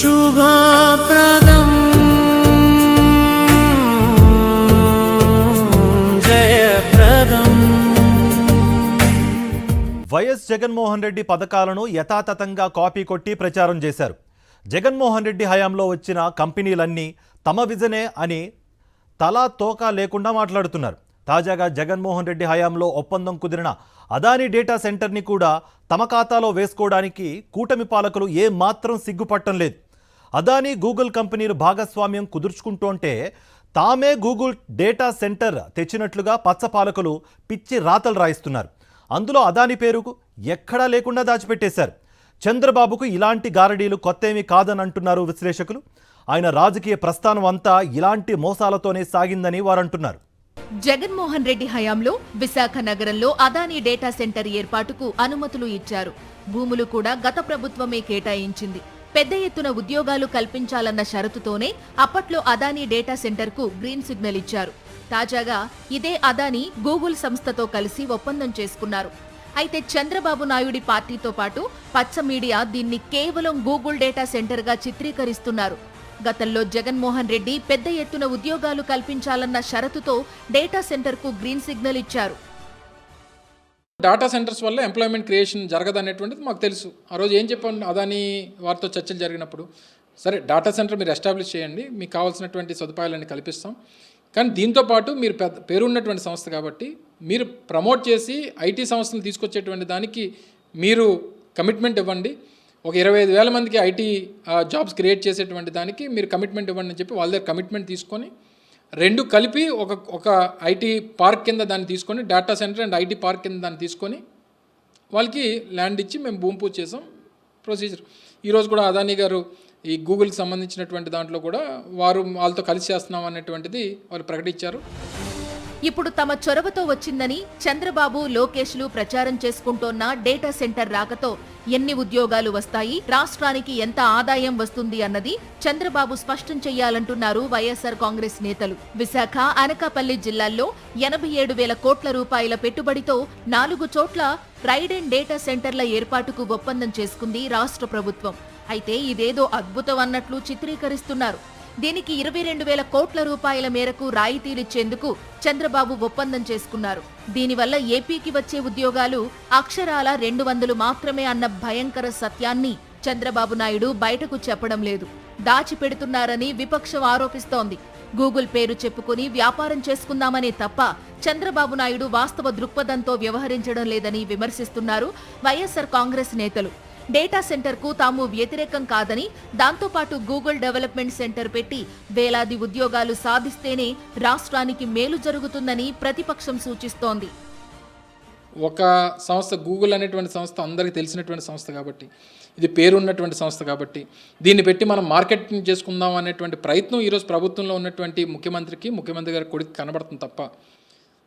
శుభప్రదం జయప్రదం. వైఎస్ జగన్మోహన్ రెడ్డి పథకాలను యథాతథంగా కాపీ కొట్టి ప్రచారం చేశారు. జగన్మోహన్ రెడ్డి హయాంలో వచ్చిన కంపెనీలన్నీ తమ విజనే అని తలా తోకా లేకుండా మాట్లాడుతున్నారు. తాజాగా జగన్మోహన్ రెడ్డి హయాంలో ఒప్పందం కుదిరిన అదానీ డేటా సెంటర్ని కూడా తమ ఖాతాలో వేసుకోవడానికి కూటమి పాలకులు ఏమాత్రం సిగ్గుపట్టం లేదు. అదానీ గూగుల్ కంపెనీలు భాగస్వామ్యం కుదుర్చుకుంటుంటే తామే గూగుల్ డేటా సెంటర్ తెచ్చినట్లుగా పచ్చపాలకులు పిచ్చి రాతలు రాయిస్తున్నారు. అందులో అదానీ పేరుకు ఎక్కడా లేకుండా దాచిపెట్టేశారు. చంద్రబాబుకు ఇలాంటి గారడీలు కొత్తేమీ కాదని అంటున్నారు విశ్లేషకులు. ఆయన రాజకీయ ప్రస్థానం అంతా ఇలాంటి మోసాలతోనే సాగిందని వారంటున్నారు. జగన్మోహన్ రెడ్డి హయాంలో విశాఖ నగరంలో అదానీ డేటా సెంటర్ ఏర్పాటుకు అనుమతులు ఇచ్చారు. భూములు కూడా గత ప్రభుత్వమే కేటాయించింది. పెద్ద ఎత్తున ఉద్యోగాలు కల్పించాలన్న షరతుతోనే అప్పట్లో అదానీ డేటా సెంటర్కు గ్రీన్ సిగ్నల్ ఇచ్చారు. తాజాగా ఇదే అదానీ గూగుల్ సంస్థతో కలిసి ఒప్పందం చేసుకున్నారు. అయితే చంద్రబాబు నాయుడి పార్టీతో పాటు పచ్చ మీడియా దీన్ని కేవలం గూగుల్ డేటా సెంటర్గా చిత్రీకరిస్తున్నారు. గతంలో జగన్మోహన్ రెడ్డి పెద్ద ఎత్తున ఉద్యోగాలు కల్పించాలన్న షరతుతో డేటా సెంటర్కు గ్రీన్ సిగ్నల్ ఇచ్చారు. డాటా సెంటర్స్ వల్ల ఎంప్లాయ్మెంట్ క్రియేషన్ జరగదనేటువంటిది మాకు తెలుసు. ఆ రోజు ఏం చెప్పండి అదానీ వారితో చర్చలు జరిగినప్పుడు, సరే డాటా సెంటర్ మీరు ఎస్టాబ్లిష్ చేయండి, మీకు కావాల్సినటువంటి సదుపాయాలన్నీ కల్పిస్తాం, కానీ దీంతోపాటు మీరు పేరున్నటువంటి సంస్థ కాబట్టి మీరు ప్రమోట్ చేసి ఐటీ సంస్థలు తీసుకొచ్చేటువంటి దానికి మీరు కమిట్మెంట్ ఇవ్వండి. ఒక 25,000 మందికి ఐటీ జాబ్స్ క్రియేట్ చేసేటువంటి దానికి మీరు కమిట్మెంట్ ఇవ్వండి అని చెప్పి వాళ్ళ దగ్గర కమిట్మెంట్ తీసుకొని రెండు కలిపి ఒక ఐటీ పార్క్ కింద దాన్ని తీసుకొని, data centre and IT park కింద దాన్ని తీసుకొని వాళ్ళకి ల్యాండ్ ఇచ్చి మేము భూమి పూజ చేసాం. ప్రొసీజర్ ఈరోజు కూడా అదానీ గారు ఈ గూగుల్కి సంబంధించినటువంటి దాంట్లో కూడా వాళ్ళతో కలిసి చేస్తున్నాం అనేటువంటిది వాళ్ళు ప్రకటించారు. ఇప్పుడు తమ చొరవతో వచ్చిందని చంద్రబాబు, లోకేష్లు ప్రచారం చేసుకుంటోన్న డేటా సెంటర్ రాకతో ఎన్ని ఉద్యోగాలు వస్తాయి, రాష్ట్రానికి ఎంత ఆదాయం వస్తుంది అన్నది చంద్రబాబు స్పష్టం చేయాలంటున్నారు వైఎస్ఆర్ కాంగ్రెస్ నేతలు. విశాఖ, అనకాపల్లి జిల్లాల్లో 87,000 కోట్ల రూపాయల పెట్టుబడితో 4 చోట్ల రైడ్ అండ్ డేటా సెంటర్ల ఏర్పాటుకు ఒప్పందం చేసుకుంది రాష్ట్ర ప్రభుత్వం. అయితే ఇదేదో అద్భుతం అన్నట్లు చిత్రీకరిస్తున్నారు. దీనికి 22,000 కోట్ల రూపాయల మేరకు రాయితీలిచ్చేందుకు చంద్రబాబు ఒప్పందం చేసుకున్నారు. దీనివల్ల ఏపీకి వచ్చే ఉద్యోగాలు అక్షరాల 200 మాత్రమే అన్న భయంకర సత్యాన్ని చంద్రబాబు నాయుడు బయటకు చెప్పడం లేదు. దాచిపెడుతున్నారని విపక్షం ఆరోపిస్తోంది. గూగుల్ పేరు చెప్పుకుని వ్యాపారం చేసుకుందామనే తప్ప చంద్రబాబు నాయుడు వాస్తవ దృక్పథంతో వ్యవహరించడం లేదని విమర్శిస్తున్నారు వైఎస్ఆర్ కాంగ్రెస్ నేతలు. డేటా సెంటర్కు తాము వ్యతిరేకం కాదని, దాంతోపాటు గూగుల్ డెవలప్మెంట్ సెంటర్ పెట్టి వేలాది ఉద్యోగాలు సాధిస్తేనే రాష్ట్రానికి మేలు జరుగుతుందని ప్రతిపక్షం సూచిస్తోంది. ఒక సంస్థ గూగుల్ అనేటువంటి సంస్థ అందరికీ తెలిసినటువంటి సంస్థ కాబట్టి, ఇది పేరున్నటువంటి సంస్థ కాబట్టి దీన్ని పెట్టి మనం మార్కెటింగ్ చేసుకుందాం అనేటువంటి ప్రయత్నం ఈరోజు ప్రభుత్వంలో ఉన్నటువంటి ముఖ్యమంత్రి గారి కొడుకు కనబడుతుంది తప్ప,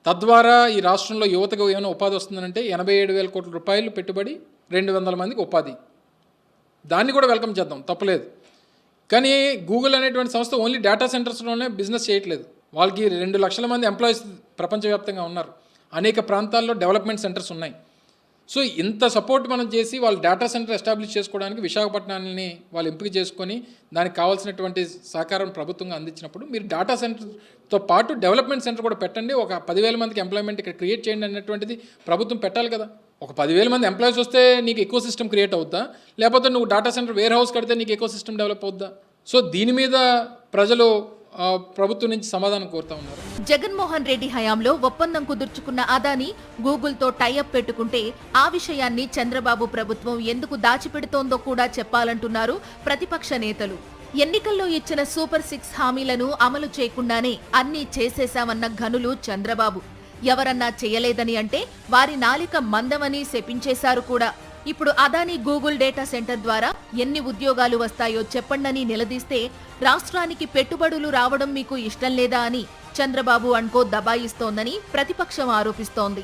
తద్వారా ఈ రాష్ట్రంలో యువతకు ఏమైనా ఉపాధి వస్తుందంటే 87,000 కోట్ల రూపాయలు పెట్టుబడి, 200 మందికి ఉపాధి, దాన్ని కూడా వెల్కమ్ చేద్దాం, తప్పలేదు. కానీ గూగుల్ అనేటువంటి సంస్థ ఓన్లీ డేటా సెంటర్స్లోనే బిజినెస్ చేయట్లేదు. వాళ్ళకి 2 లక్షల మంది ఎంప్లాయీస్ ప్రపంచవ్యాప్తంగా ఉన్నారు. అనేక ప్రాంతాల్లో డెవలప్మెంట్ సెంటర్స్ ఉన్నాయి. సో ఇంత సపోర్ట్ మనం చేసి వాళ్ళు డేటా సెంటర్ ఎస్టాబ్లిష్ చేసుకోవడానికి విశాఖపట్నాన్ని వాళ్ళు ఎంపిక చేసుకొని దానికి కావాల్సినటువంటి సహకారం ప్రభుత్వంగా అందించినప్పుడు మీరు డేటా సెంటర్తో పాటు డెవలప్మెంట్ సెంటర్ కూడా పెట్టండి, ఒక 10,000 మందికి ఎంప్లాయ్మెంట్ ఇక్కడ క్రియేట్ చేయండి అన్నటువంటిది ప్రభుత్వం పెట్టాలి కదా. ఒక 10,000 మంది ఎంప్లాయీస్ వస్తే నీకు ఎకో సిస్టమ్ క్రియేట్ అవుద్దా, లేకపోతే నువ్వు డేటా సెంటర్ వేర్ హౌస్ కడితే నీకు ఎకో సిస్టమ్ డెవలప్ అవుద్దా? సో దీని మీద ప్రజలు ప్రభుత్వం నుంచి సమాధానం కోరుతా ఉన్నారు. జగన్మోహన్ రెడ్డి హయాంలో ఒప్పందం కుదుర్చుకున్న అదానీ గూగుల్తో టైఅప్ పెట్టుకుంటే ఆ విషయాన్ని చంద్రబాబు ప్రభుత్వం ఎందుకు దాచిపెడుతోందో కూడా చెప్పాలంటున్నారు ప్రతిపక్ష నేతలు. ఎన్నికల్లో ఇచ్చిన సూపర్ 6 హామీలను అమలు చేయకుండానే అన్నీ చేసేశామన్న ఘనులు చంద్రబాబు. ఎవరన్నా చేయలేదని అంటే వారి నాలిక మందమని శపించేశారు కూడా. ఇప్పుడు అదానీ గూగుల్ డేటా సెంటర్ ద్వారా ఎన్ని ఉద్యోగాలు వస్తాయో చెప్పండని నిలదీస్తే రాష్ట్రానికి పెట్టుబడులు రావడం మీకు ఇష్టం లేదా అని చంద్రబాబు అనుకో దబాయిస్తోందని ప్రతిపక్షం ఆరోపిస్తోంది.